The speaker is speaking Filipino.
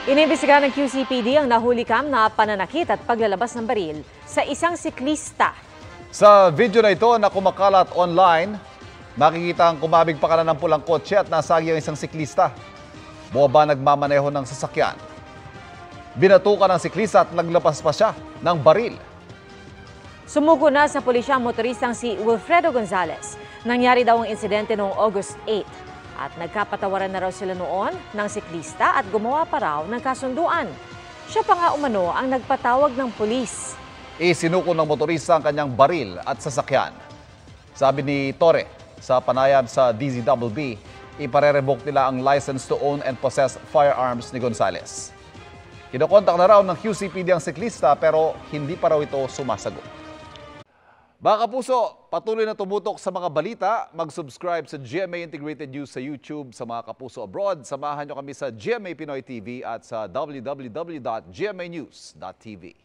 Inimbestigahan ng QCPD ang nahuli kam na pananakit at paglalabas ng baril sa isang siklista. Sa video na ito na kumakalat online, makikita ang kumabig pa kanan ng pulang kotse at nasagi ang isang siklista. Buwaba nagmamaneho ng sasakyan. Binatukan ng siklista at naglapas pa siya ng baril. Sumuko na sa pulisya ang motoristang si Wilfredo Gonzalez. Nangyari daw ang insidente noong August 8 at nagkapatawaran na raw sila noon ng siklista at gumawa pa raw ng kasunduan. Siya pa nga umano ang nagpatawag ng pulis. Isinuko ng motorista ang kanyang baril at sasakyan. Sabi ni Torre sa panayam sa DZWB, ipare-revoke nila ang license to own and possess firearms ni Gonzalez. Kinokontak na raw ng QCPD ang siklista pero hindi pa raw ito sumasagot. Mga kapuso, patuloy na tumutok sa mga balita. Mag-subscribe sa GMA Integrated News sa YouTube. Sa mga kapuso abroad, samahan nyo kami sa GMA Pinoy TV at sa www.gmanews.tv.